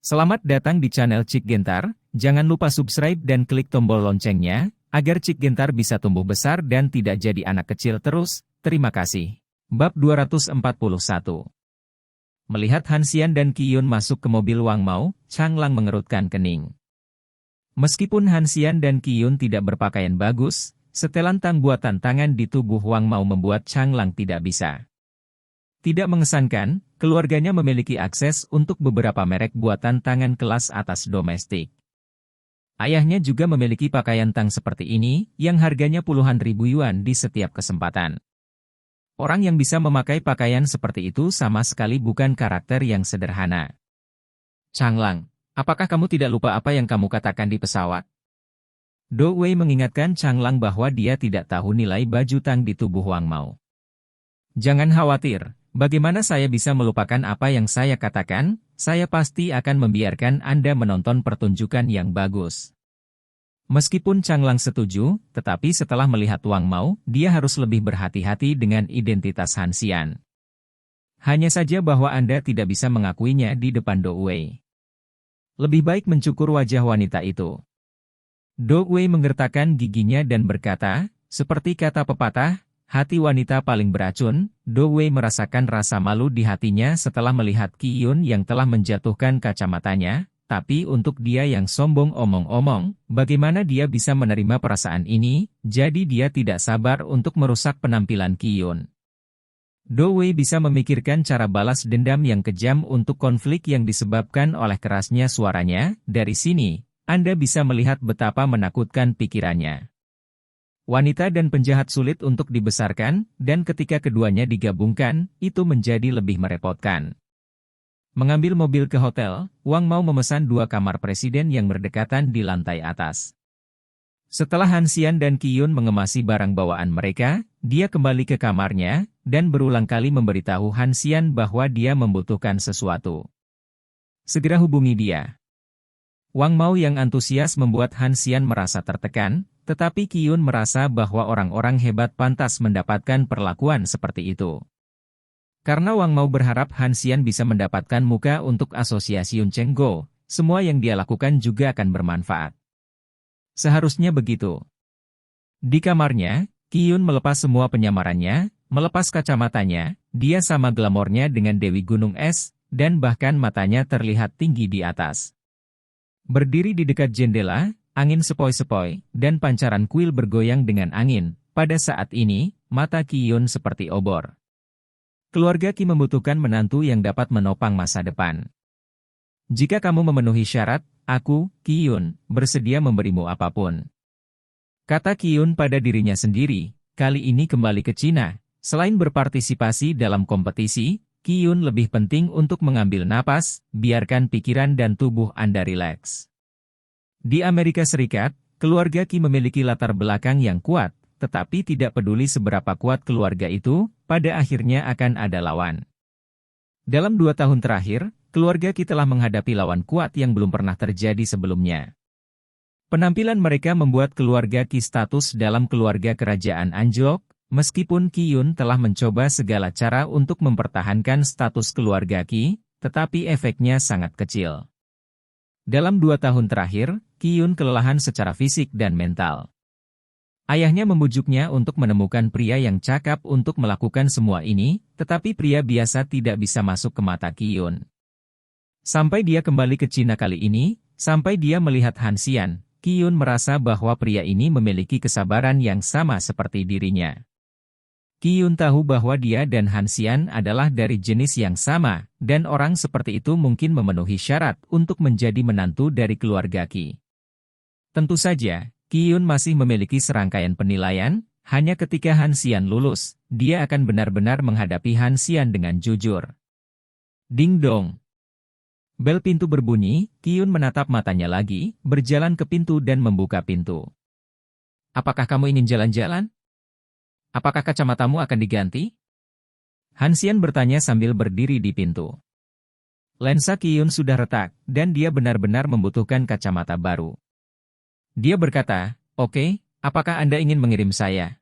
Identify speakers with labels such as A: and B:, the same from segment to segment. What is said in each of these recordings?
A: Selamat datang di channel Cik Gentar, jangan lupa subscribe dan klik tombol loncengnya, agar Cik Gentar bisa tumbuh besar dan tidak jadi anak kecil terus, terima kasih. Bab 241. Melihat Han Xian dan Qi Yun masuk ke mobil Wang Mao, Chang Lang mengerutkan kening. Meskipun Han Xian dan Qi Yun tidak berpakaian bagus, setelan tang buatan tangan di tubuh Wang Mao membuat Chang Lang tidak bisa. Tidak mengesankan, keluarganya memiliki akses untuk beberapa merek buatan tangan kelas atas domestik. Ayahnya juga memiliki pakaian tang seperti ini, yang harganya puluhan ribu yuan di setiap kesempatan. Orang yang bisa memakai pakaian seperti itu sama sekali bukan karakter yang sederhana. Chang Lang, apakah kamu tidak lupa apa yang kamu katakan di pesawat? Do Wei mengingatkan Chang Lang bahwa dia tidak tahu nilai baju tang di tubuh Wang Mao. Jangan khawatir. Bagaimana saya bisa melupakan apa yang saya katakan? Saya pasti akan membiarkan Anda menonton pertunjukan yang bagus. Meskipun Chang Lang setuju, tetapi setelah melihat Wang Mao, dia harus lebih berhati-hati dengan identitas Han Xian. Hanya saja bahwa Anda tidak bisa mengakuinya di depan Do Wei. Lebih baik mencukur wajah wanita itu. Do Wei menggertakkan giginya dan berkata, seperti kata pepatah, hati wanita paling beracun. Do Wei merasakan rasa malu di hatinya setelah melihat Qi Yun yang telah menjatuhkan kacamatanya, tapi untuk dia yang sombong omong-omong, bagaimana dia bisa menerima perasaan ini, jadi dia tidak sabar untuk merusak penampilan Qi Yun. Do Wei bisa memikirkan cara balas dendam yang kejam untuk konflik yang disebabkan oleh kerasnya suaranya. Dari sini, Anda bisa melihat betapa menakutkan pikirannya. Wanita dan penjahat sulit untuk dibesarkan, dan ketika keduanya digabungkan, itu menjadi lebih merepotkan. Mengambil mobil ke hotel, Wang Mao memesan 2 kamar presiden yang berdekatan di lantai atas. Setelah Han Xian dan Qi Yun mengemasi barang bawaan mereka, dia kembali ke kamarnya, dan berulang kali memberitahu Han Xian bahwa dia membutuhkan sesuatu. Segera hubungi dia. Wang Mao yang antusias membuat Han Xian merasa tertekan, tetapi Qi Yun merasa bahwa orang-orang hebat pantas mendapatkan perlakuan seperti itu. Karena Wang Mao berharap Han Xian bisa mendapatkan muka untuk asosiasi Yun Cheng Go, semua yang dia lakukan juga akan bermanfaat. Seharusnya begitu. Di kamarnya, Qi Yun melepas semua penyamarannya, melepas kacamatanya, dia sama glamornya dengan Dewi Gunung Es, dan bahkan matanya terlihat tinggi di atas. Berdiri di dekat jendela, angin sepoi-sepoi, dan pancaran kuil bergoyang dengan angin. Pada saat ini, mata Qi Yun seperti obor. Keluarga Qi membutuhkan menantu yang dapat menopang masa depan. Jika kamu memenuhi syarat, aku, Qi Yun, bersedia memberimu apapun. Kata Qi Yun pada dirinya sendiri, kali ini kembali ke Cina. Selain berpartisipasi dalam kompetisi, Qi Yun lebih penting untuk mengambil napas, biarkan pikiran dan tubuh Anda rileks. Di Amerika Serikat, keluarga Qi memiliki latar belakang yang kuat, tetapi tidak peduli seberapa kuat keluarga itu, pada akhirnya akan ada lawan. Dalam 2 tahun terakhir, keluarga Qi telah menghadapi lawan kuat yang belum pernah terjadi sebelumnya. Penampilan mereka membuat keluarga Qi status dalam keluarga kerajaan anjlok, meskipun Qi Yun telah mencoba segala cara untuk mempertahankan status keluarga Qi, tetapi efeknya sangat kecil. Dalam 2 tahun terakhir, Qi Yun kelelahan secara fisik dan mental. Ayahnya membujuknya untuk menemukan pria yang cakap untuk melakukan semua ini, tetapi pria biasa tidak bisa masuk ke mata Qi Yun. Sampai dia kembali ke Cina kali ini, sampai dia melihat Han Xian, Qi Yun merasa bahwa pria ini memiliki kesabaran yang sama seperti dirinya. Qi Yun tahu bahwa dia dan Han Xian adalah dari jenis yang sama, dan orang seperti itu mungkin memenuhi syarat untuk menjadi menantu dari keluarga Qi. Tentu saja, Qi Yun masih memiliki serangkaian penilaian, hanya ketika Han Xian lulus, dia akan benar-benar menghadapi Han Xian dengan jujur. Ding dong. Bel pintu berbunyi, Qi Yun menatap matanya lagi, berjalan ke pintu dan membuka pintu. Apakah kamu ingin jalan-jalan? Apakah kacamatamu akan diganti? Han Xian bertanya sambil berdiri di pintu. Lensa Qi Yun sudah retak, dan dia benar-benar membutuhkan kacamata baru. Dia berkata, oke, apakah Anda ingin mengirim saya?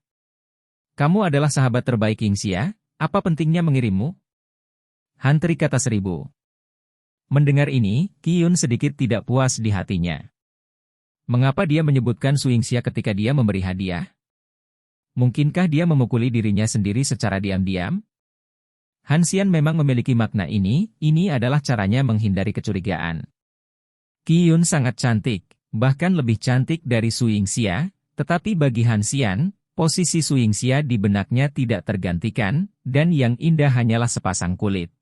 A: Kamu adalah sahabat terbaik King Xia, apa pentingnya mengirimmu? Hantri kata 1000. Mendengar ini, Qiyun sedikit tidak puas di hatinya. Mengapa dia menyebutkan Suingxia ketika dia memberi hadiah? Mungkinkah dia memukuli dirinya sendiri secara diam-diam? Han Xian memang memiliki makna ini adalah caranya menghindari kecurigaan. Qiyun sangat cantik, bahkan lebih cantik dari Suingxia, tetapi bagi Han Xian, posisi Suingxia di benaknya tidak tergantikan, dan yang indah hanyalah sepasang kulit.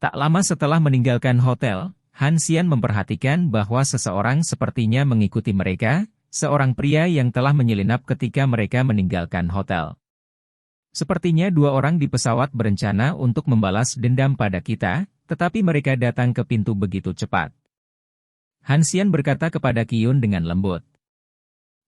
A: Tak lama setelah meninggalkan hotel, Han Xian memperhatikan bahwa seseorang sepertinya mengikuti mereka, seorang pria yang telah menyelinap ketika mereka meninggalkan hotel. Sepertinya dua orang di pesawat berencana untuk membalas dendam pada kita, tetapi mereka datang ke pintu begitu cepat. Han Xian berkata kepada Qiyun dengan lembut.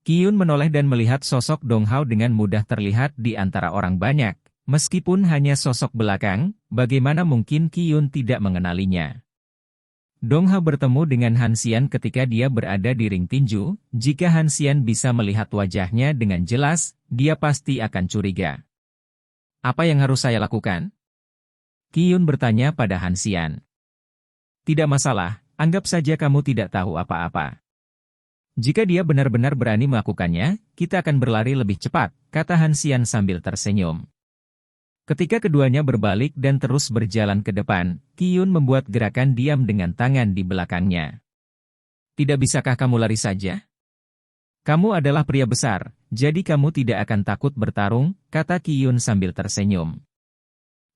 A: Qiyun menoleh dan melihat sosok Dong Hao dengan mudah terlihat di antara orang banyak. Meskipun hanya sosok belakang, bagaimana mungkin Qiyun tidak mengenalinya? Dong Hao bertemu dengan Han Xian ketika dia berada di ring tinju. Jika Han Xian bisa melihat wajahnya dengan jelas, dia pasti akan curiga. Apa yang harus saya lakukan? Qiyun bertanya pada Han Xian. Tidak masalah, anggap saja kamu tidak tahu apa-apa. Jika dia benar-benar berani melakukannya, kita akan berlari lebih cepat, kata Han Xian sambil tersenyum. Ketika keduanya berbalik dan terus berjalan ke depan, Qiyun membuat gerakan diam dengan tangan di belakangnya. Tidak bisakah kamu lari saja? Kamu adalah pria besar, jadi kamu tidak akan takut bertarung, kata Qiyun sambil tersenyum.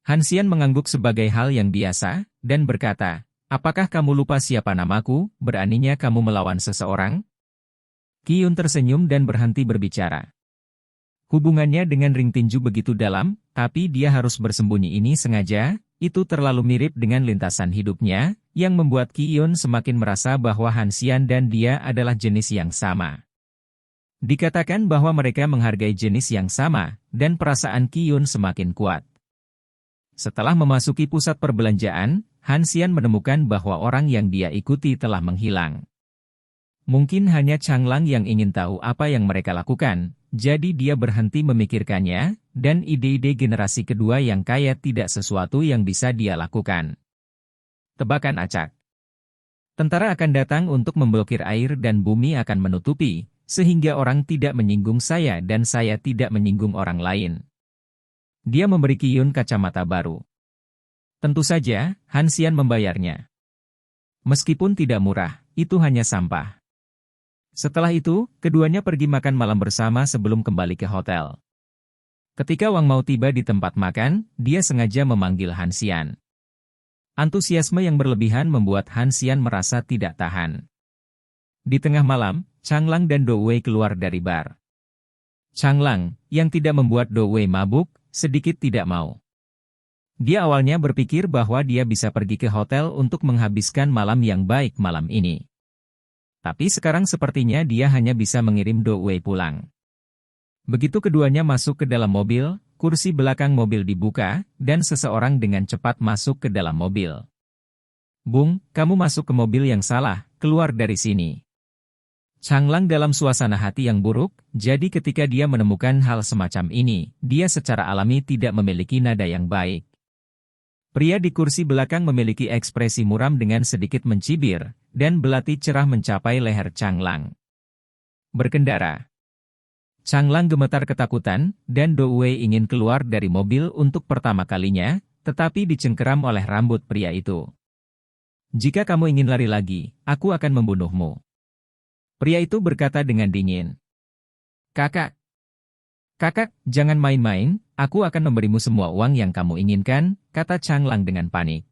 A: Han Xian mengangguk sebagai hal yang biasa, dan berkata, apakah kamu lupa siapa namaku, beraninya kamu melawan seseorang? Qiyun tersenyum dan berhenti berbicara. Hubungannya dengan ring tinju begitu dalam, tapi dia harus bersembunyi ini sengaja, itu terlalu mirip dengan lintasan hidupnya, yang membuat Qiyun semakin merasa bahwa Han Xian dan dia adalah jenis yang sama. Dikatakan bahwa mereka menghargai jenis yang sama, dan perasaan Qiyun semakin kuat. Setelah memasuki pusat perbelanjaan, Han Xian menemukan bahwa orang yang dia ikuti telah menghilang. Mungkin hanya Changlang yang ingin tahu apa yang mereka lakukan, jadi dia berhenti memikirkannya, dan ide-ide generasi kedua yang kaya tidak sesuatu yang bisa dia lakukan. Tebakan acak. Tentara akan datang untuk memblokir air dan bumi akan menutupi, sehingga orang tidak menyinggung saya dan saya tidak menyinggung orang lain. Dia memberi Qiyun kacamata baru. Tentu saja, Han Xian membayarnya. Meskipun tidak murah, itu hanya sampah. Setelah itu, keduanya pergi makan malam bersama sebelum kembali ke hotel. Ketika Wang Mao tiba di tempat makan, dia sengaja memanggil Han Xian. Antusiasme yang berlebihan membuat Han Xian merasa tidak tahan. Di tengah malam, Changlang dan Do Wei keluar dari bar. Changlang, yang tidak membuat Do Wei mabuk, sedikit tidak mau. Dia awalnya berpikir bahwa dia bisa pergi ke hotel untuk menghabiskan malam yang baik malam ini. Tapi sekarang sepertinya dia hanya bisa mengirim Do Wei pulang. Begitu keduanya masuk ke dalam mobil, kursi belakang mobil dibuka, dan seseorang dengan cepat masuk ke dalam mobil. Bung, kamu masuk ke mobil yang salah, keluar dari sini. Changlang dalam suasana hati yang buruk, jadi ketika dia menemukan hal semacam ini, dia secara alami tidak memiliki nada yang baik. Pria di kursi belakang memiliki ekspresi muram dengan sedikit mencibir, dan belati cerah mencapai leher Changlang. Berkendara. Changlang gemetar ketakutan, dan Do Wei ingin keluar dari mobil untuk pertama kalinya, tetapi dicengkeram oleh rambut pria itu. Jika kamu ingin lari lagi, aku akan membunuhmu. Pria itu berkata dengan dingin. Kakak, jangan main-main, aku akan memberimu semua uang yang kamu inginkan, kata Changlang dengan panik.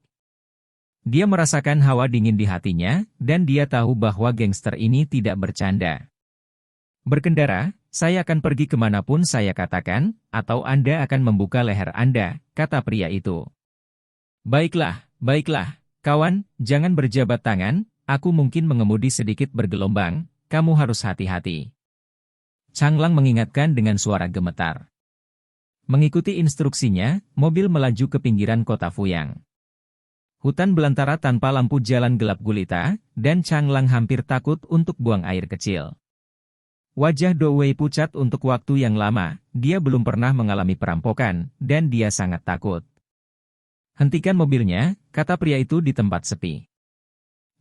A: Dia merasakan hawa dingin di hatinya, dan dia tahu bahwa gangster ini tidak bercanda. Berkendara, saya akan pergi kemanapun saya katakan, atau Anda akan membuka leher Anda, kata pria itu. Baiklah, kawan, jangan berjabat tangan, aku mungkin mengemudi sedikit bergelombang, kamu harus hati-hati. Changlang mengingatkan dengan suara gemetar. Mengikuti instruksinya, mobil melaju ke pinggiran kota Fuyang. Hutan belantara tanpa lampu jalan gelap gulita, dan Changlang hampir takut untuk buang air kecil. Wajah Do Wei pucat untuk waktu yang lama, dia belum pernah mengalami perampokan, dan dia sangat takut. Hentikan mobilnya, kata pria itu di tempat sepi.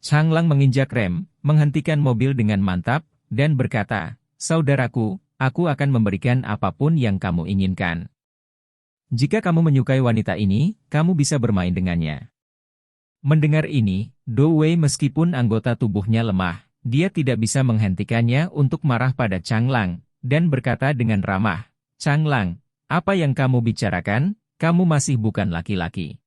A: Changlang menginjak rem, menghentikan mobil dengan mantap, dan berkata, "Saudaraku, aku akan memberikan apapun yang kamu inginkan. Jika kamu menyukai wanita ini, kamu bisa bermain dengannya." Mendengar ini, Do Wei meskipun anggota tubuhnya lemah, dia tidak bisa menghentikannya untuk marah pada Changlang, dan berkata dengan ramah, "Changlang, apa yang kamu bicarakan? Kamu masih bukan laki-laki."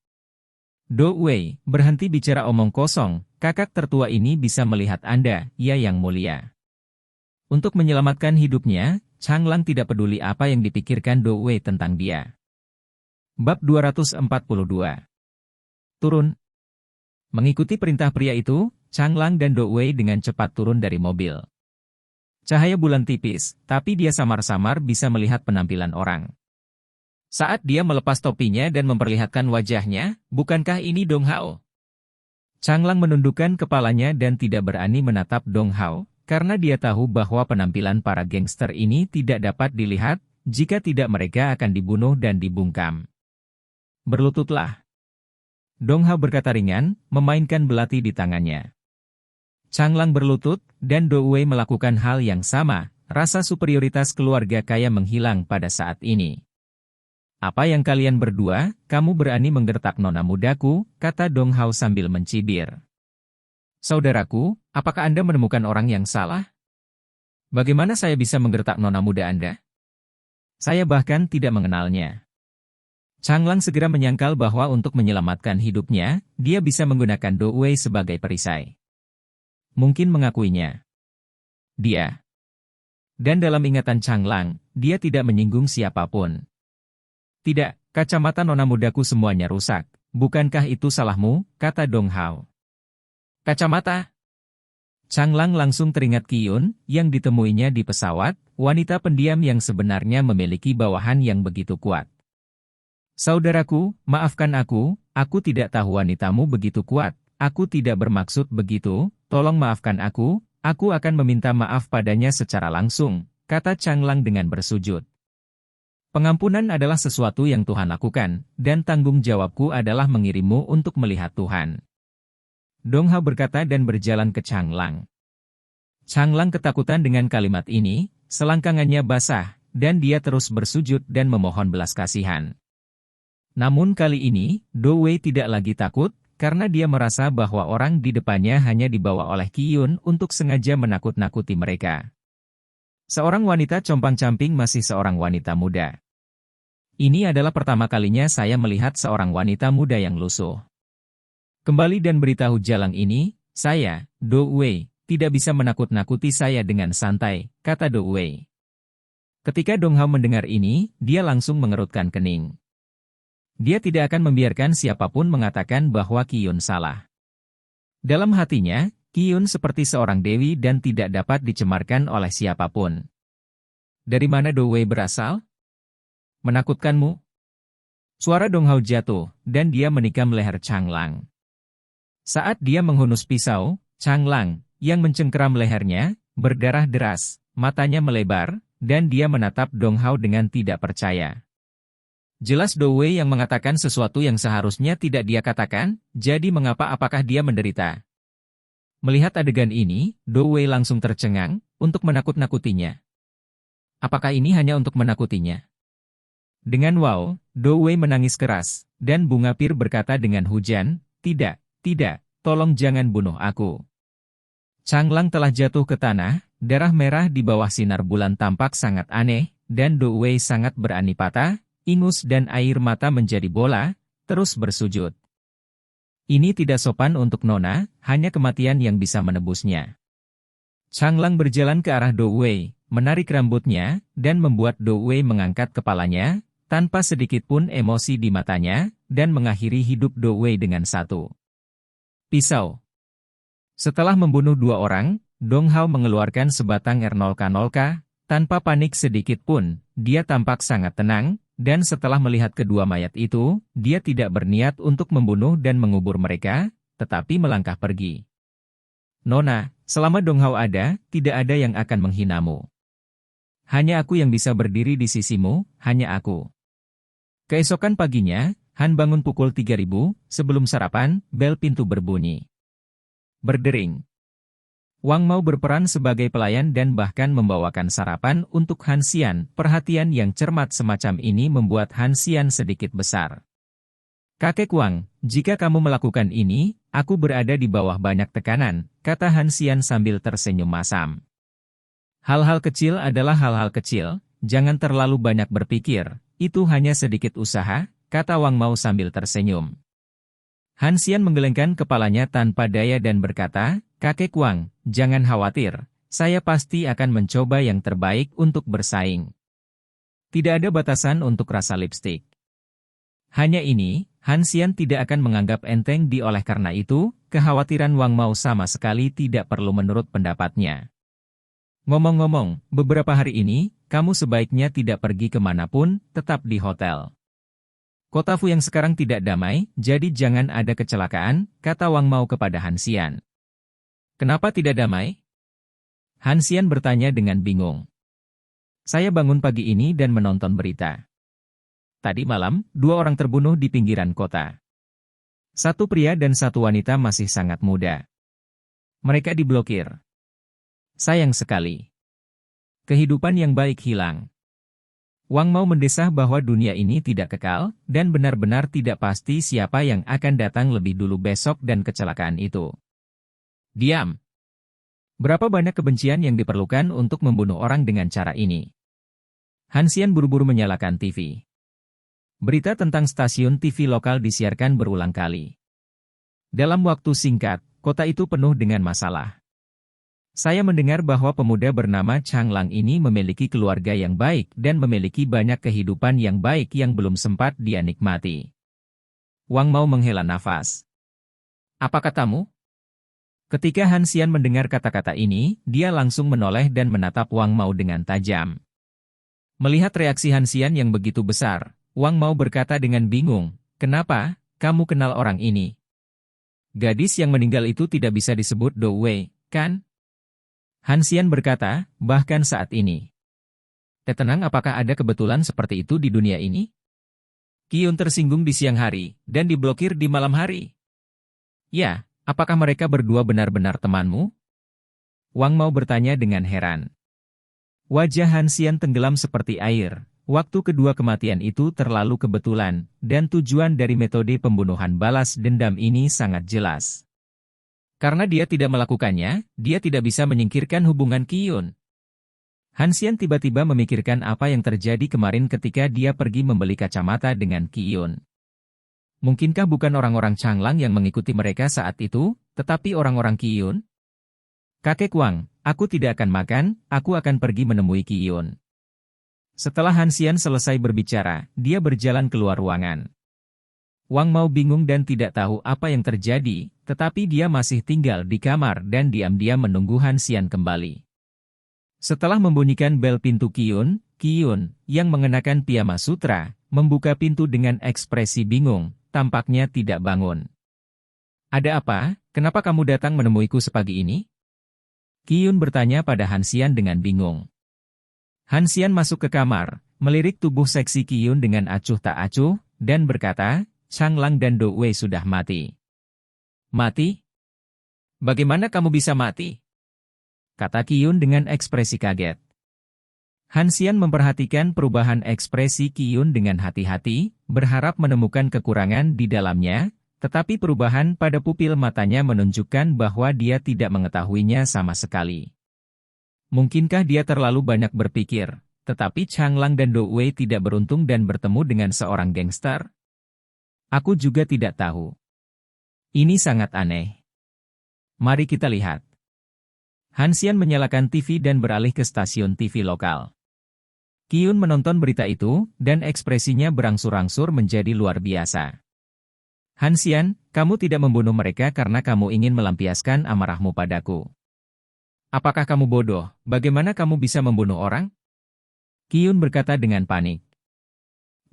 A: "Do Wei, berhenti bicara omong kosong, kakak tertua ini bisa melihat Anda, ya yang mulia." Untuk menyelamatkan hidupnya, Changlang tidak peduli apa yang dipikirkan Do Wei tentang dia. Bab 242. Turun. Mengikuti perintah pria itu, Changlang dan Do Wei dengan cepat turun dari mobil. Cahaya bulan tipis, tapi dia samar-samar bisa melihat penampilan orang. Saat dia melepas topinya dan memperlihatkan wajahnya, bukankah ini Dong Hao? Changlang menundukkan kepalanya dan tidak berani menatap Dong Hao, karena dia tahu bahwa penampilan para gangster ini tidak dapat dilihat, jika tidak mereka akan dibunuh dan dibungkam. "Berlututlah," Dong Hao berkata ringan, memainkan belati di tangannya. Changlang berlutut, dan Do Wei melakukan hal yang sama. Rasa superioritas keluarga kaya menghilang pada saat ini. "Apa yang kalian berdua, kamu berani menggertak nona mudaku," kata Dong Hao sambil mencibir. "Saudaraku, apakah Anda menemukan orang yang salah? Bagaimana saya bisa menggertak nona muda Anda? Saya bahkan tidak mengenalnya." Changlang segera menyangkal bahwa untuk menyelamatkan hidupnya, dia bisa menggunakan Do Wei sebagai perisai. Mungkin mengakuinya. Dia. Dan dalam ingatan Changlang, dia tidak menyinggung siapapun. "Tidak, kacamata nona mudaku semuanya rusak. Bukankah itu salahmu?" kata Dong Hao. "Kacamata?" Changlang langsung teringat Qiyun, yang ditemuinya di pesawat, wanita pendiam yang sebenarnya memiliki bawahan yang begitu kuat. "Saudaraku, maafkan aku tidak tahu wanitamu begitu kuat. Aku tidak bermaksud begitu, tolong maafkan aku akan meminta maaf padanya secara langsung," kata Changlang dengan bersujud. "Pengampunan adalah sesuatu yang Tuhan lakukan, dan tanggung jawabku adalah mengirimmu untuk melihat Tuhan." Dong Hao berkata dan berjalan ke Changlang. Changlang ketakutan dengan kalimat ini, selangkangannya basah, dan dia terus bersujud dan memohon belas kasihan. Namun kali ini, Do Wei tidak lagi takut, karena dia merasa bahwa orang di depannya hanya dibawa oleh Qiyun untuk sengaja menakut-nakuti mereka. Seorang wanita compang-camping masih seorang wanita muda. "Ini adalah pertama kalinya saya melihat seorang wanita muda yang lusuh. Kembali dan beritahu jalang ini, saya, Do Wei, tidak bisa menakut-nakuti saya dengan santai," kata Do Wei. Ketika Dong Hao mendengar ini, dia langsung mengerutkan kening. Dia tidak akan membiarkan siapapun mengatakan bahwa Qiyun salah. Dalam hatinya, Qiyun seperti seorang dewi dan tidak dapat dicemarkan oleh siapapun. "Dari mana Do Wei berasal? Menakutkanmu?" Suara Dong Hao jatuh, dan dia menikam leher Changlang. Saat dia menghunus pisau, Changlang, yang mencengkeram lehernya, berdarah deras, matanya melebar, dan dia menatap Dong Hao dengan tidak percaya. Jelas Do Wei yang mengatakan sesuatu yang seharusnya tidak dia katakan, jadi apakah dia menderita? Melihat adegan ini, Do Wei langsung tercengang, untuk menakut-nakutinya. Apakah ini hanya untuk menakutinya? Dengan wow, Do Wei menangis keras, dan Bunga Pir berkata dengan hujan, tidak, tolong jangan bunuh aku." Changlang telah jatuh ke tanah, darah merah di bawah sinar bulan tampak sangat aneh, dan Do Wei sangat berani patah, ingus dan air mata menjadi bola, terus bersujud. "Ini tidak sopan untuk Nona, hanya kematian yang bisa menebusnya." Changlang berjalan ke arah Do Wei, menarik rambutnya, dan membuat Do Wei mengangkat kepalanya, tanpa sedikit pun emosi di matanya, dan mengakhiri hidup Do Wei dengan satu pisau. Setelah membunuh 2 orang, Dong Hao mengeluarkan sebatang R0K0K, tanpa panik sedikit pun, dia tampak sangat tenang, dan setelah melihat kedua mayat itu, dia tidak berniat untuk membunuh dan mengubur mereka, tetapi melangkah pergi. "Nona, selama Dong Hao ada, tidak ada yang akan menghinamu. Hanya aku yang bisa berdiri di sisimu, hanya aku." Keesokan paginya, Han bangun pukul 3.000, sebelum sarapan, bel pintu berbunyi. berdering. Wang Mao berperan sebagai pelayan dan bahkan membawakan sarapan untuk Han Xian. Perhatian yang cermat semacam ini membuat Han Xian sedikit besar. "Kakek Wang, jika kamu melakukan ini, aku berada di bawah banyak tekanan," kata Han Xian sambil tersenyum masam. "Hal-hal kecil adalah hal-hal kecil, jangan terlalu banyak berpikir, itu hanya sedikit usaha," kata Wang Mao sambil tersenyum. Han Xian menggelengkan kepalanya tanpa daya dan berkata, "Kakek Wang, jangan khawatir, saya pasti akan mencoba yang terbaik untuk bersaing. Tidak ada batasan untuk rasa lipstik." Hanya ini, Han Xian tidak akan menganggap enteng oleh karena itu, kekhawatiran Wang Mao sama sekali tidak perlu menurut pendapatnya. "Ngomong-ngomong, beberapa hari ini, kamu sebaiknya tidak pergi kemanapun, tetap di hotel. Kota Fu yang sekarang tidak damai, jadi jangan ada kecelakaan," kata Wang Mao kepada Han Xian. "Kenapa tidak damai?" Han Xian bertanya dengan bingung. "Saya bangun pagi ini dan menonton berita. Tadi malam, 2 orang terbunuh di pinggiran kota. Satu pria dan satu wanita masih sangat muda. Mereka diblokir. Sayang sekali. Kehidupan yang baik hilang." Wang Mao mendesah bahwa dunia ini tidak kekal, dan benar-benar tidak pasti siapa yang akan datang lebih dulu besok dan kecelakaan itu. "Diam. Berapa banyak kebencian yang diperlukan untuk membunuh orang dengan cara ini?" Han Xian buru-buru menyalakan TV. Berita tentang stasiun TV lokal disiarkan berulang kali. Dalam waktu singkat, kota itu penuh dengan masalah. "Saya mendengar bahwa pemuda bernama Chang Lang ini memiliki keluarga yang baik dan memiliki banyak kehidupan yang baik yang belum sempat dia nikmati." Wang Mao menghela nafas. "Apa katamu?" Ketika Han Xian mendengar kata-kata ini, dia langsung menoleh dan menatap Wang Mao dengan tajam. Melihat reaksi Han Xian yang begitu besar, Wang Mao berkata dengan bingung, "Kenapa, kamu kenal orang ini? Gadis yang meninggal itu tidak bisa disebut Do Wei, kan?" Han Xian berkata, "Bahkan saat ini." "Tenang, apakah ada kebetulan seperti itu di dunia ini? Qiyun tersinggung di siang hari, dan diblokir di malam hari. Ya, apakah mereka berdua benar-benar temanmu?" Wang Mao bertanya dengan heran. Wajah Han Xian tenggelam seperti air. Waktu kedua kematian itu terlalu kebetulan, dan tujuan dari metode pembunuhan balas dendam ini sangat jelas. Karena dia tidak melakukannya, dia tidak bisa menyingkirkan hubungan Qiyun. Han Xian tiba-tiba memikirkan apa yang terjadi kemarin ketika dia pergi membeli kacamata dengan Qiyun. Mungkinkah bukan orang-orang Chang Lang yang mengikuti mereka saat itu, tetapi orang-orang Qiyun? "Kakek Wang, aku tidak akan makan, aku akan pergi menemui Qiyun." Setelah Han Xian selesai berbicara, dia berjalan keluar ruangan. Wang Mao bingung dan tidak tahu apa yang terjadi, tetapi dia masih tinggal di kamar dan diam-diam menunggu Han Xian kembali. Setelah membunyikan bel pintu Qiyun, yang mengenakan piyama sutra, membuka pintu dengan ekspresi bingung, tampaknya tidak bangun. "Ada apa? Kenapa kamu datang menemuiku sepagi ini?" Qiyun bertanya pada Han Xian dengan bingung. Han Xian masuk ke kamar, melirik tubuh seksi Qiyun dengan acuh tak acuh, dan berkata, "Chang Lang dan Do Wei sudah mati." "Mati? Bagaimana kamu bisa mati?" kata Qiyun dengan ekspresi kaget. Han Xian memperhatikan perubahan ekspresi Qiyun dengan hati-hati, berharap menemukan kekurangan di dalamnya, tetapi perubahan pada pupil matanya menunjukkan bahwa dia tidak mengetahuinya sama sekali. Mungkinkah dia terlalu banyak berpikir, tetapi Chang Lang dan Do Wei tidak beruntung dan bertemu dengan seorang gangster? Aku juga tidak tahu. Ini sangat aneh. Mari kita lihat. Han Xian menyalakan TV dan beralih ke stasiun TV lokal. Qiyun menonton berita itu, dan ekspresinya berangsur-angsur menjadi luar biasa. "Han Xian, kamu tidak membunuh mereka karena kamu ingin melampiaskan amarahmu padaku. Apakah kamu bodoh? Bagaimana kamu bisa membunuh orang?" Qiyun berkata dengan panik.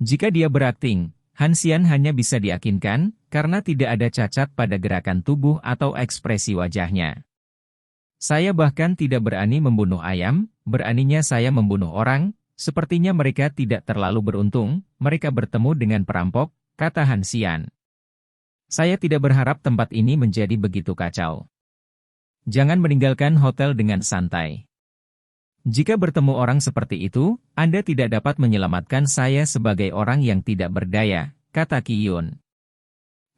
A: Jika dia berakting, Han Xian hanya bisa diyakinkan, karena tidak ada cacat pada gerakan tubuh atau ekspresi wajahnya. "Saya bahkan tidak berani membunuh ayam, beraninya saya membunuh orang, sepertinya mereka tidak terlalu beruntung, mereka bertemu dengan perampok," kata Han Xian. "Saya tidak berharap tempat ini menjadi begitu kacau. Jangan meninggalkan hotel dengan santai. Jika bertemu orang seperti itu, Anda tidak dapat menyelamatkan saya sebagai orang yang tidak berdaya, kata Qiyun.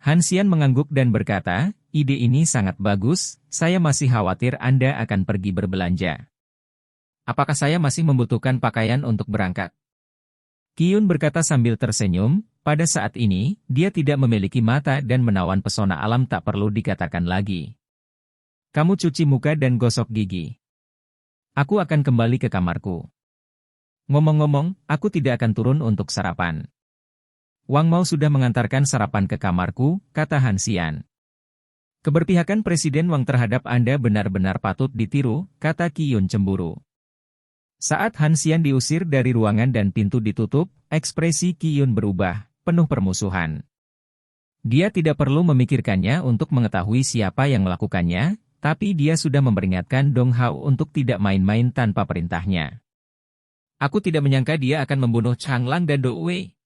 A: Han Xian mengangguk dan berkata, ide ini sangat bagus, saya masih khawatir Anda akan pergi berbelanja. Apakah saya masih membutuhkan pakaian untuk berangkat? Qiyun berkata sambil tersenyum, pada saat ini, dia tidak memiliki mata dan menawan pesona alam tak perlu dikatakan lagi. Kamu cuci muka dan gosok gigi. Aku akan kembali ke kamarku. Ngomong-ngomong, aku tidak akan turun untuk sarapan. Wang Mao sudah mengantarkan sarapan ke kamarku, kata Han Xian. Keberpihakan Presiden Wang terhadap Anda benar-benar patut ditiru, kata Qiyun cemburu. Saat Han Xian diusir dari ruangan dan pintu ditutup, ekspresi Qiyun berubah, penuh permusuhan. Dia tidak perlu memikirkannya untuk mengetahui siapa yang melakukannya, tapi dia sudah memperingatkan Dong Hao untuk tidak main-main tanpa perintahnya. Aku tidak menyangka dia akan membunuh Chang Lang dan Do Wei.